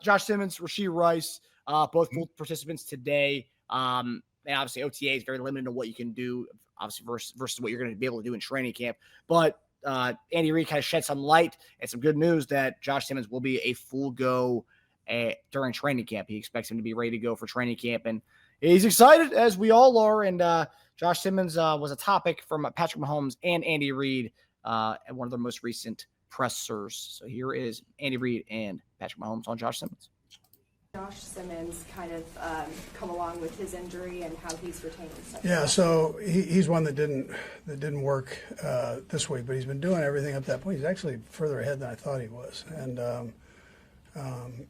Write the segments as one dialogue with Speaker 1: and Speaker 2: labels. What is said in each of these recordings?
Speaker 1: Josh Simmons, Rashee Rice, both full participants today. And obviously OTA is very limited to what you can do, obviously versus what you're going to be able to do in training camp. But Andy Reid kind of shed some light and some good news that Josh Simmons will be a full go during training camp. He expects him to be ready to go for training camp, and he's excited, as we all are. And Josh Simmons was a topic from Patrick Mahomes and Andy Reid at one of their most recent pressers. So here is Andy Reid and Patrick Mahomes on Josh Simmons.
Speaker 2: Josh Simmons kind of come along with his injury and how he's retaining stuff.
Speaker 3: Yeah, so he's one that didn't work this week, but he's been doing everything up to that point. He's actually further ahead than I thought he was, and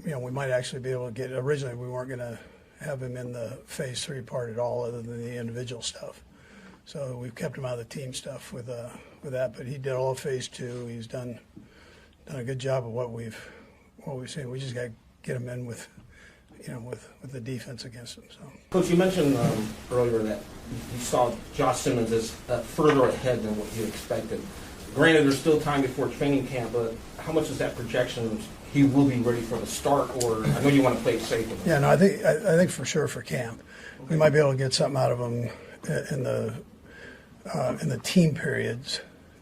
Speaker 3: we might actually be able to get. Originally, we weren't going to have him in the phase 3 part at all, other than the individual stuff. So we've kept him out of the team stuff with that. But he did all of phase 2. He's done a good job of what we've seen. We just got to get him in with the defense against him. So,
Speaker 4: Coach, you mentioned earlier that you saw Josh Simmons as further ahead than what you expected. Granted, there's still time before training camp, but how much is that projection he will be ready for the start? Or I know you want to play it safe with him.
Speaker 3: Yeah, no, I think for sure for camp, we might be able to get something out of him in the team periods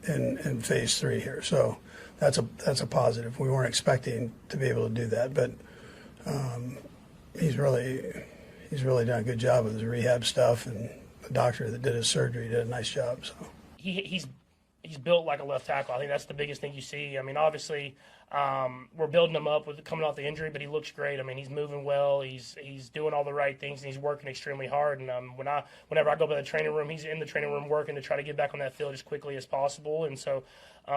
Speaker 3: in phase 3 here. So that's a positive. We weren't expecting to be able to do that, but he's really done a good job with his rehab stuff, and the doctor that did his surgery did a nice job. So
Speaker 5: he's built like a left tackle. I think that's the biggest thing you see. I mean, obviously, we're building him up with coming off the injury, but he looks great. I mean, he's moving well. He's doing all the right things, and he's working extremely hard. And whenever I go by the training room, he's in the training room working to try to get back on that field as quickly as possible. And so,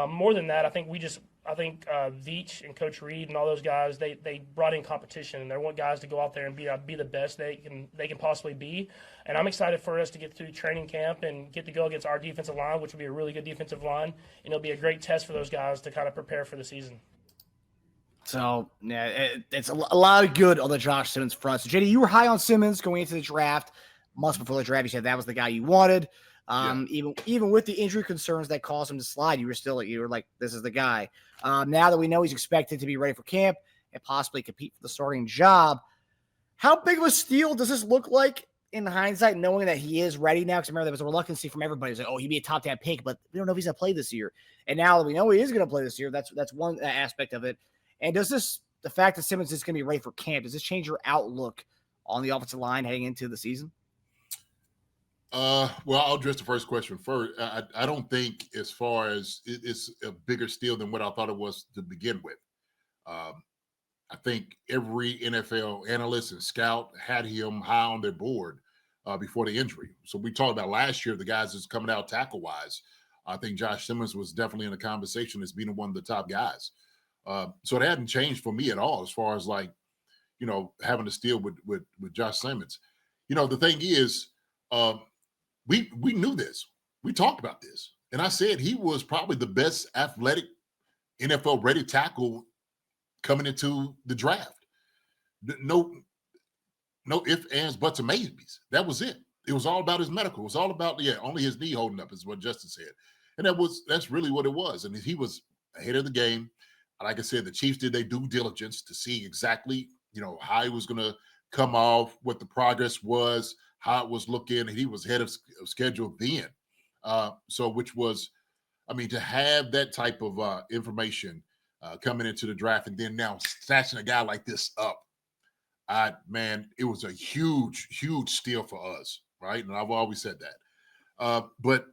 Speaker 5: more than that, I think Veach and Coach Reid and all those guys, they brought in competition, and they want guys to go out there and be the best they can possibly be. And I'm excited for us to get through training camp and get to go against our defensive line, which will be a really good defensive line, and it'll be a great test for those guys to kind of prepare for the season.
Speaker 1: So, yeah, it's a lot of good on the Josh Simmons front. So, JD, you were high on Simmons going into the draft. Months before the draft, you said that was the guy you wanted. Even with the injury concerns that caused him to slide, you were like, this is the guy. Now that we know he's expected to be ready for camp and possibly compete for the starting job, how big of a steal does this look like in hindsight, knowing that he is ready now? Because remember, there was a reluctancy from everybody. It was like, oh, he'd be a top 10 pick, but we don't know if he's going to play this year. And now that we know he is going to play this year, that's one aspect of it. And the fact that Simmons is going to be ready for camp, does this change your outlook on the offensive line heading into the season?
Speaker 6: Well, I'll address the first question first. I don't think, as far as it's a bigger steal than what I thought it was to begin with. I think every NFL analyst and scout had him high on their board before the injury. So we talked about last year, the guys that's coming out tackle-wise. I think Josh Simmons was definitely in the conversation as being one of the top guys. So it hadn't changed for me at all as far as having to steal with Josh Simmons. The thing is, we knew this. We talked about this. And I said he was probably the best athletic NFL-ready tackle coming into the draft. No ifs, ands, buts, or maybes. That was it. It was all about his medical. It was all about, only his knee holding up is what Justin said. And that's really what it was. And he was ahead of the game. Like I said, the Chiefs did their due diligence to see exactly, how he was going to come off, what the progress was, how it was looking, and he was ahead of schedule then. Which was, to have that type of information coming into the draft, and then now snatching a guy like this up, it was a huge, huge steal for us, right? And I've always said that. But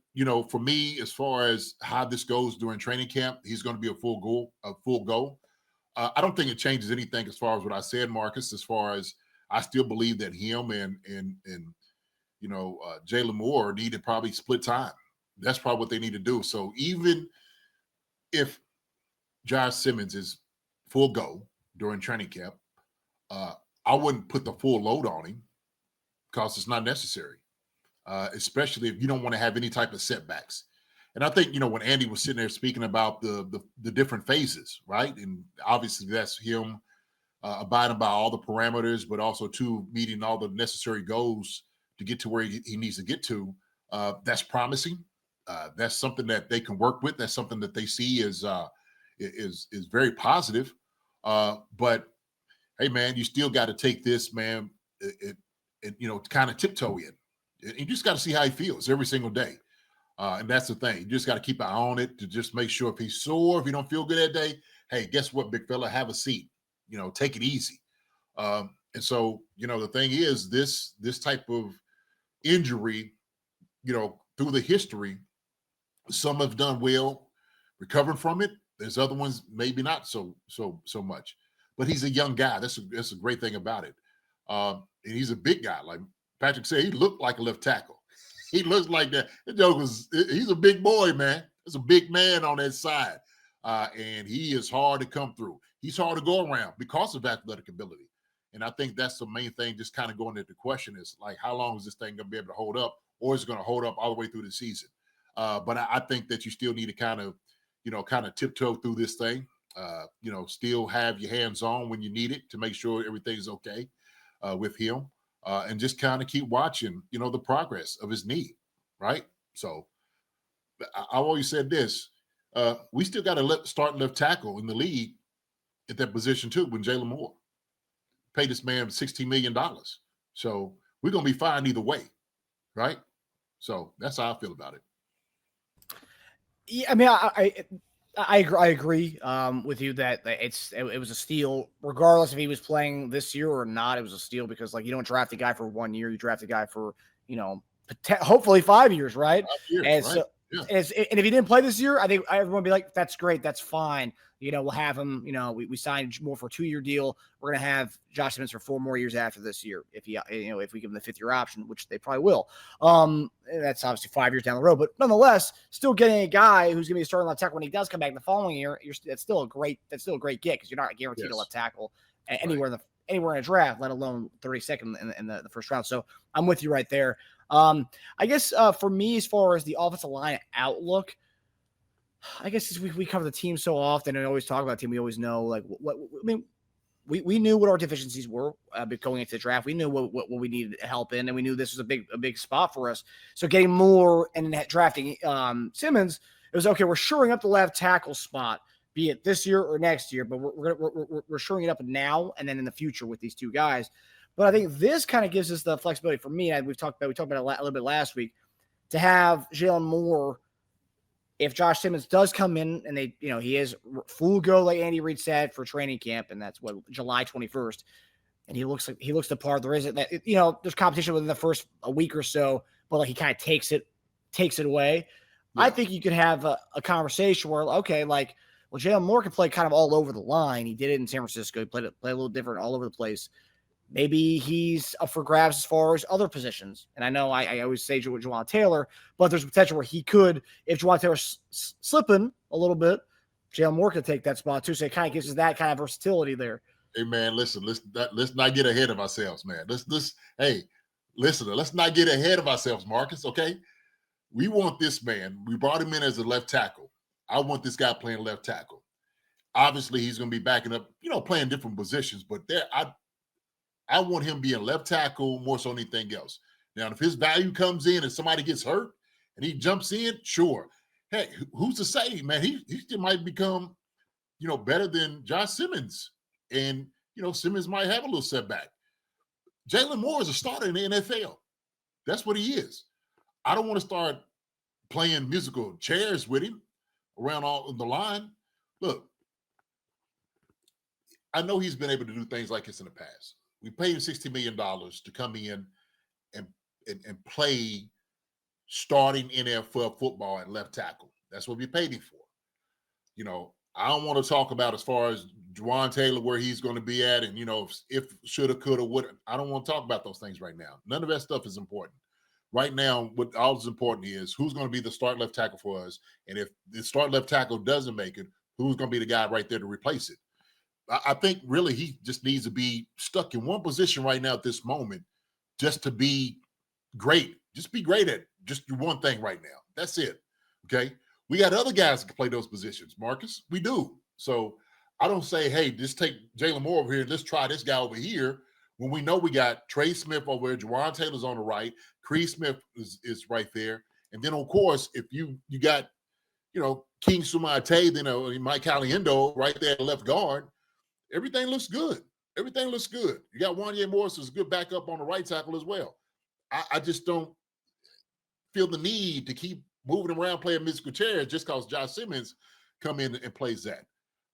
Speaker 6: for me, as far as how this goes during training camp, he's going to be a full go. I don't think it changes anything as far as what I said, Marcus. As far as I still believe that him and Jalen Moore need to probably split time. That's probably what they need to do. So even if Josh Simmons is full go during training camp, I wouldn't put the full load on him because it's not necessary. Especially if you don't want to have any type of setbacks. And I think, when Andy was sitting there speaking about the different phases, right? And obviously that's him abiding by all the parameters, but also meeting all the necessary goals to get to where he needs to get to. That's promising. That's something that they can work with. That's something that they see is very positive. But hey, man, you still got to take this, man, kind of tiptoe in. You just got to see how he feels every single day. And that's the thing. You just got to keep an eye on it to just make sure if he's sore, if he don't feel good that day, hey, guess what, big fella, have a seat. Take it easy. And so, the thing is, this type of injury, through the history, some have done well recovering from it. There's other ones maybe not so much. But he's a young guy. That's a great thing about it. And he's a big guy. Like Patrick said, he looked like a left tackle. He looks like that. He's a big boy, man. There's a big man on that side. And he is hard to come through. He's hard to go around because of athletic ability. And I think that's the main thing, just kind of going into the question is, like, how long is this thing going to be able to hold up, or is it going to hold up all the way through the season? But I think that you still need to kind of tiptoe through this thing, still have your hands on when you need it to make sure everything's okay with him, and just kind of keep watching, the progress of his knee, right? So I've always said this, we still got to start left tackle in the league at that position too when Jalen Moore. Pay this man $16 million. So we're going to be fine either way, right? So that's how I feel about it.
Speaker 1: Yeah, I mean, I agree with you that it was a steal, regardless if he was playing this year or not. It was a steal because, like, you don't draft a guy for 1 year, you draft a guy for hopefully 5 years, right?
Speaker 6: 5 years,
Speaker 1: and
Speaker 6: right?
Speaker 1: So,
Speaker 6: yeah.
Speaker 1: and if he didn't play this year, I think everyone would be like, that's great, that's fine. We'll have him. We signed more for a 2-year deal. We're gonna have Josh Simmons for 4 more years after this year, if we give him the 5th-year option, which they probably will. That's obviously 5 years down the road, but nonetheless, still getting a guy who's gonna be a starting left tackle when he does come back the following year. That's still a great get because you're not guaranteed a left tackle anywhere in a draft, let alone 32nd in the first round. So I'm with you right there. I guess for me, as far as the offensive line outlook, I guess we cover the team so often and always talk about the team. We always know, like, we knew what our deficiencies were going into the draft. We knew what we needed help in, and we knew this was a big spot for us. So getting more and drafting Simmons, it was okay. We're shoring up the left tackle spot, be it this year or next year, but we're shoring it up now and then in the future with these two guys. But I think this kind of gives us the flexibility for me. And we talked about it a little bit last week, to have Jalen Moore. If Josh Simmons does come in and he is full go, like Andy Reid said, for training camp, and that's July 21st, and he looks the part. There isn't that, there's competition within the first a week or so, but like he kind of takes it away. Yeah. I think you could have a conversation where, okay, like, well, Jalen Moore can play kind of all over the line. He did it in San Francisco. He played a little different all over the place. Maybe he's up for grabs as far as other positions. And I know I always say Juwan Taylor, but there's potential where he could, if Juwan Taylor's slipping a little bit, Jalen Moore could take that spot too. So it kind of gives us that kind of versatility there.
Speaker 6: Hey, man, listen, let's not get ahead of ourselves, man. Let's not get ahead of ourselves, Marcus, okay? We want this man. We brought him in as a left tackle. I want this guy playing left tackle. Obviously, he's going to be backing up, playing different positions, but I want him being left tackle more so than anything else. Now, if his value comes in and somebody gets hurt and he jumps in, sure. Hey, who's to say, man? He still might become, better than Josh Simmons. And, Simmons might have a little setback. Jalen Moore is a starter in the NFL. That's what he is. I don't want to start playing musical chairs with him around all the line. Look, I know he's been able to do things like this in the past. We paid him $60 million to come in and play starting NFL football at left tackle. That's what we paid him for. I don't want to talk about as far as Juwan Taylor, where he's going to be at, and, if shoulda, coulda, woulda. I don't want to talk about those things right now. None of that stuff is important. Right now, what all is important is who's going to be the start left tackle for us. And if the start left tackle doesn't make it, who's going to be the guy right there to replace it? I think really he just needs to be stuck in one position right now at this moment just to be great. Just be great at just one thing right now. That's it. Okay. We got other guys that can play those positions, Marcus. We do. So I don't say, hey, just take Jalen Moore over here. Let's try this guy over here. When we know we got Trey Smith over there, Juwan Taylor's on the right, Cree Smith is right there. And then, of course, if you got, King Sumate, then Mike Caliendo right there at left guard, everything looks good. Everything looks good. You got Wanya Morris as a good backup on the right tackle as well. I just don't feel the need to keep moving around playing musical chairs just because Josh Simmons come in and plays that.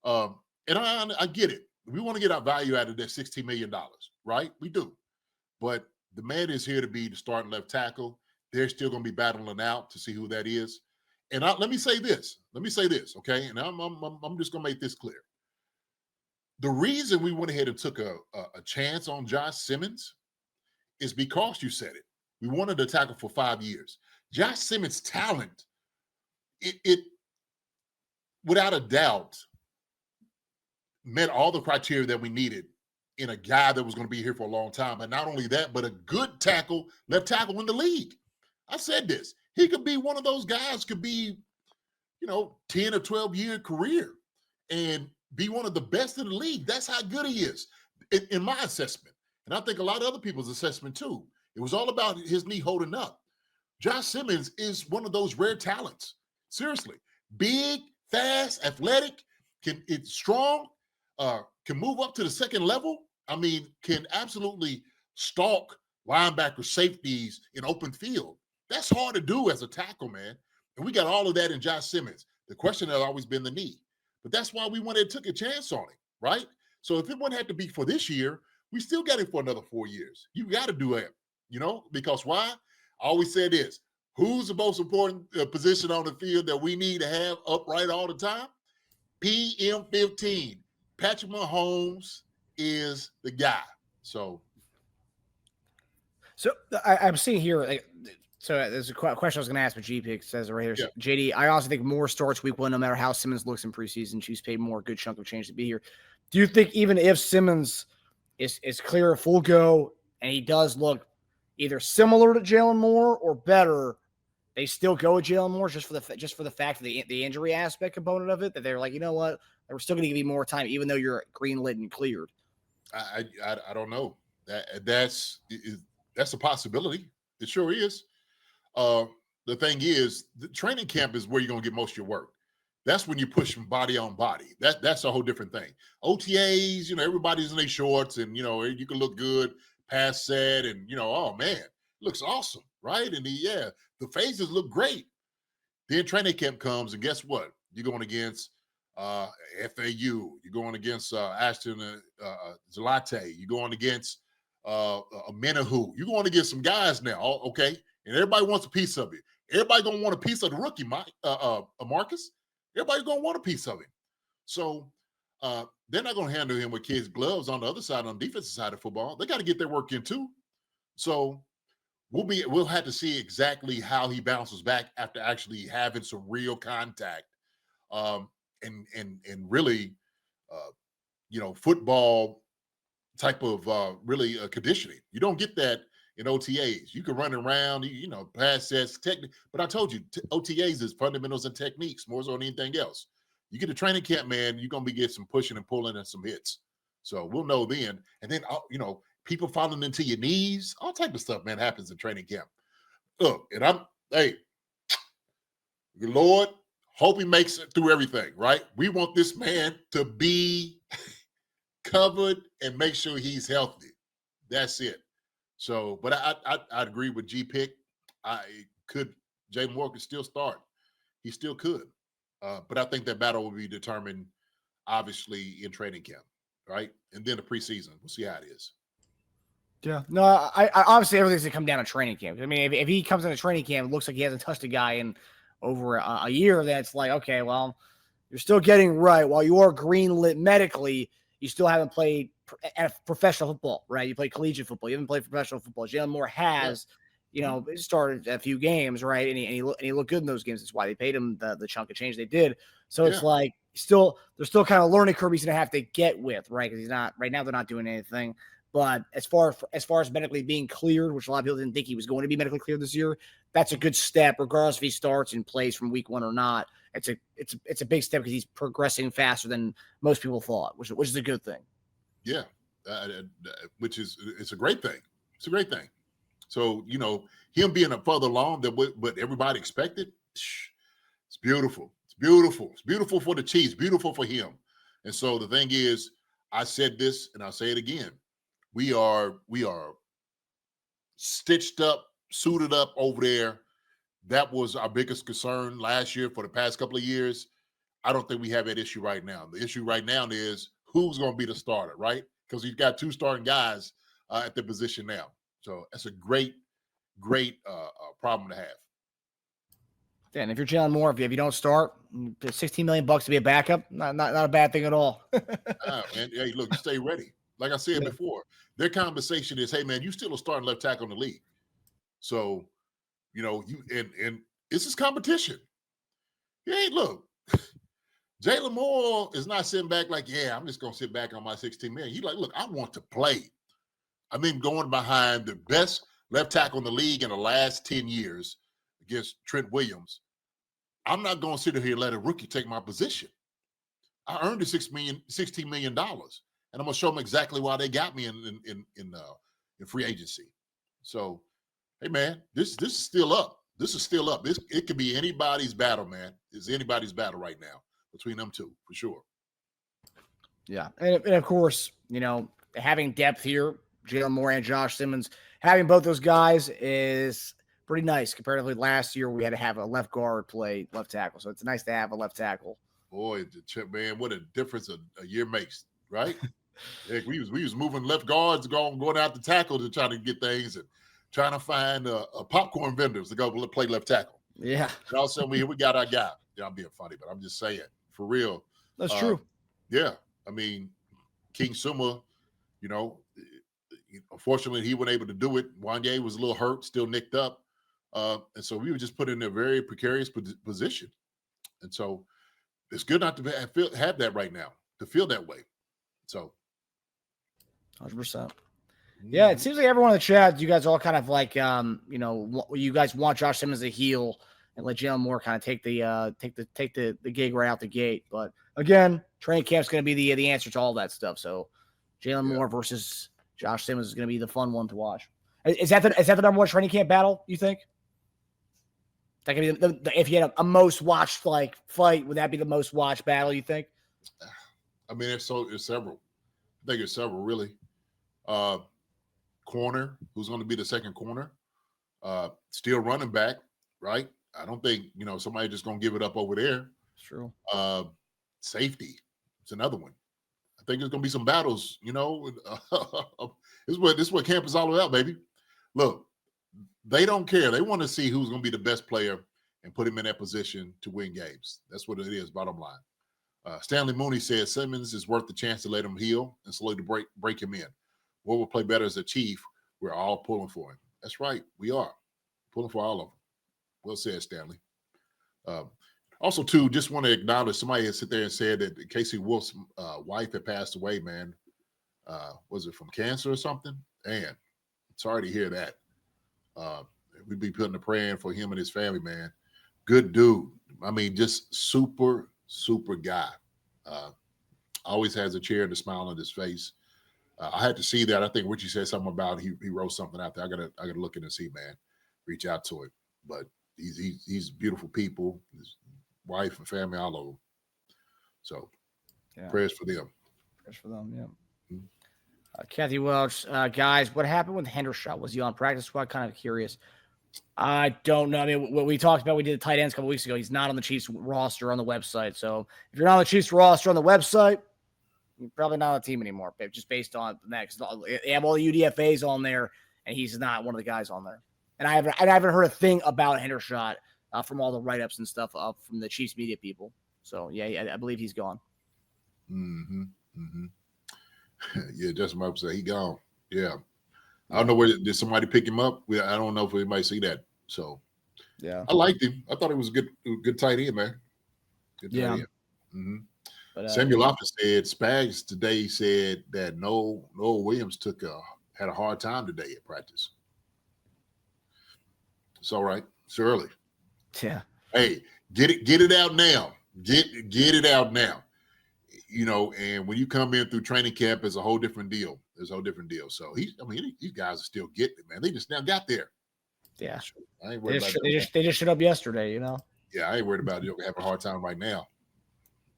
Speaker 6: And I get it. We want to get our value out of that $16 million, right? We do. But the man is here to be the starting left tackle. They're still going to be battling out to see who that is. And let me say this, okay? And I'm just going to make this clear. The reason we went ahead and took a chance on Josh Simmons is because you said it. We wanted to tackle for 5 years. Josh Simmons' talent, it without a doubt met all the criteria that we needed in a guy that was going to be here for a long time. And not only that, but a good tackle, left tackle in the league. I said this. He could be one of those guys, could be, 10 or 12-year career and be one of the best in the league. That's how good he is in my assessment. And I think a lot of other people's assessment too. It was all about his knee holding up. Josh Simmons is one of those rare talents. Seriously. Big, fast, athletic, it's strong, can move up to the second level. I mean, can absolutely stalk linebacker safeties in open field. That's hard to do as a tackle, man. And we got all of that in Josh Simmons. The question has always been the knee. But that's why we went and took a chance on him, right? So if it wouldn't have to be for this year, we still got him for another 4 years. You got to do it, because why? I always said this. Who's the most important position on the field that we need to have upright all the time? PM15. Patrick Mahomes is the guy. So
Speaker 1: I'm seeing here, so there's a question I was going to ask, but GPIC says right here,
Speaker 6: Yeah.
Speaker 1: JD, I also think more starts week one, no matter how Simmons looks in preseason. Chiefs paid more, good chunk of change to be here. Do you think even if Simmons is clear a full go and he does look either similar to Jalen Moore or better, they still go with Jalen Moore just for the fact of the injury aspect component of it, that they're like, you know what, we're still going to give you more time, even though you're greenlit and cleared?
Speaker 6: I don't know. That's a possibility. It sure is. The thing is, the training camp is where you're going to get most of your work. That's when you push from body on body. That's a whole different thing. OTAs, everybody's in their shorts and, you can look good, pass set, and, oh, man, looks awesome, right? And the phases look great. Then training camp comes, and guess what? You're going against FAU. You're going against Ashton Zalate. You're going against Menahu. You're going against some guys now, okay? And everybody wants a piece of it. Everybody going to want a piece of the rookie, Marcus. Everybody's going to want a piece of him. So they're not going to handle him with kids' gloves on the other side, on the defensive side of football. They got to get their work in too. So we'll have to see exactly how he bounces back after actually having some real contact and really, football type of really conditioning. You don't get that in OTAs. You can run around, pass sets, technique. But I told you, OTAs is fundamentals and techniques more so than anything else. You get a training camp, man, you're going to be getting some pushing and pulling and some hits. So we'll know then. And then, people falling into your knees, all type of stuff, man, happens in training camp. Look, and Lord, hope he makes it through everything, right? We want this man to be covered and make sure he's healthy. That's it. So, but I agree with G-Pick. Jay Moore could still start. He still could. But I think that battle will be determined, obviously, in training camp, right? And then the preseason. We'll see how it is.
Speaker 1: Yeah. No, I obviously everything's going to come down to training camp. I mean, if he comes into training camp, it looks like he hasn't touched a guy in over a year, that's like, okay, well, you're still getting right. While you are greenlit medically, you still haven't played professional football, right? You play collegiate football. You haven't played professional football. Jalen Moore has, started a few games, right? And he looked good in those games. That's why they paid him the chunk of change they did. So it's like there's still kind of learning curve he's gonna have to get with, right? Because he's not right now. They're not doing anything. But as far as medically being cleared, which a lot of people didn't think he was going to be medically cleared this year, that's a good step, regardless if he starts and plays from week one or not. It's a big step because he's progressing faster than most people thought, which is a good thing. Yeah,
Speaker 6: it's a great thing. It's a great thing. So, him being a further along than what everybody expected, it's beautiful. It's beautiful. It's beautiful for the Chiefs, beautiful for him. And so the thing is, I said this and I'll say it again. We are stitched up, suited up over there. That was our biggest concern last year for the past couple of years. I don't think we have that issue right now. The issue right now is who's going to be the starter, right? Because we've got 2 starting guys at the position now. So that's a great problem to have.
Speaker 1: And if you're Jalen Moore, if you don't start, $16 million to be a backup, not a bad thing at all.
Speaker 6: And hey, look, you stay ready. Like I said before, their conversation is, hey man, you still a starting left tackle in the league. So, you and this is competition. Hey, look, Jalen Moore is not sitting back like, yeah, I'm just gonna sit back on my $16 million. He's like, look, I want to play. I've been going behind the best left tackle in the league in the last 10 years against Trent Williams. I'm not going to sit here and let a rookie take my position. I earned the $16 million, and I'm going to show them exactly why they got me in free agency. So, hey man, this is still up. This is still up. It could be anybody's battle, man. It's anybody's battle right now between them two for sure.
Speaker 1: Yeah, and of course, having depth here, Jalen Moore and Josh Simmons, having both those guys is pretty nice. Comparatively, last year we had to have a left guard play left tackle, so it's nice to have a left tackle.
Speaker 6: Boy, man, what a difference a year makes, right? Heck, we was moving left guards, going out the tackle to try to get things and trying to find popcorn vendors to go play left tackle.
Speaker 1: Yeah,
Speaker 6: and all of a sudden we got our guy. Yeah, I'm being funny, but I'm just saying for real.
Speaker 1: That's true.
Speaker 6: Yeah, I mean, King Suma, unfortunately he wasn't able to do it. Wanye was a little hurt, still nicked up. And so we were just put in a very precarious position. And so it's good not to have that right now, to feel that way. So
Speaker 1: 100%. Yeah, it seems like everyone in the chat, you guys all kind of like, you guys want Josh Simmons to heel and let Jalen Moore kind of take the gig right out the gate. But again, training camp's going to be the answer to all that stuff. So Jalen Moore versus Josh Simmons is going to be the fun one to watch. Is that the number one training camp battle, you think? That could be if you had a most watched fight, would that be the most watched battle, you think?
Speaker 6: I mean, it's several. I think it's several, really. Corner, who's going to be the second corner? Still running back, right? I don't think, somebody just going to give it up over there.
Speaker 1: It's true.
Speaker 6: Safety, it's another one. I think there's going to be some battles, This is what camp is all about, baby. Look, they don't care. They want to see who's going to be the best player and put him in that position to win games. That's what it is, bottom line. Stanley Mooney says Simmons is worth the chance to let him heal and slowly break him in. What will play better as a Chief? We're all pulling for him. That's right. We are pulling for all of them. Well said, Stanley. Also, too, just want to acknowledge somebody had sit there and said that Casey Wolf's wife had passed away, man. Was it from cancer or something? Man, sorry to hear that. We'd be putting a prayer in for him and his family, man. Good dude. I mean, just super, super guy. Always has a cheer and a smile on his face. I had to see that. I think Richie said something about he wrote something out there. I gotta look in and see, man. Reach out to him. But he's beautiful people. His wife and family all over. So prayers for them.
Speaker 1: Prayers for them, yeah. Kathy Welch, guys, what happened with Hendershot? Was he on practice squad? Kind of curious. I don't know. I mean, what we talked about, we did the tight ends a couple weeks ago. He's not on the Chiefs roster on the website. So if you're not on the Chiefs roster on the website, you're probably not on the team anymore. Just based on that, they have all the UDFAs on there, and he's not one of the guys on there. And I haven't heard a thing about Hendershot from all the write-ups and stuff from the Chiefs media people. So yeah, I believe he's gone.
Speaker 6: Mm-hmm. Mm-hmm. Yeah, Justin Michael said he gone. Yeah. I don't know where did somebody pick him up. I don't know if anybody see that. So
Speaker 1: yeah,
Speaker 6: I liked him. I thought he was a good tight end, man. Good tight end. Mm-hmm. But, Samuel Loftus said Spags today said that Noel Williams had a hard time today at practice. It's all right. It's early.
Speaker 1: Yeah.
Speaker 6: Hey, get it out now. Get it out now. And when you come in through training camp, it's a whole different deal. There's a whole different deal. So these guys are still getting it, man. They just now got there.
Speaker 1: Yeah.
Speaker 6: I ain't worried about
Speaker 1: they just showed up yesterday,
Speaker 6: Yeah, I ain't worried about it. He'll have a hard time right now.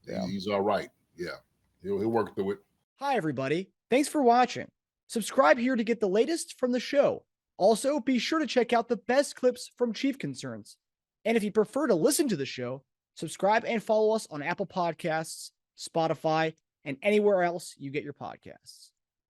Speaker 6: Yeah. He's all right. Yeah. He'll work through it.
Speaker 1: Hi, everybody. Thanks for watching. Subscribe here to get the latest from the show. Also, be sure to check out the best clips from Chief Concerns. And if you prefer to listen to the show, subscribe and follow us on Apple Podcasts, Spotify, and anywhere else you get your podcasts.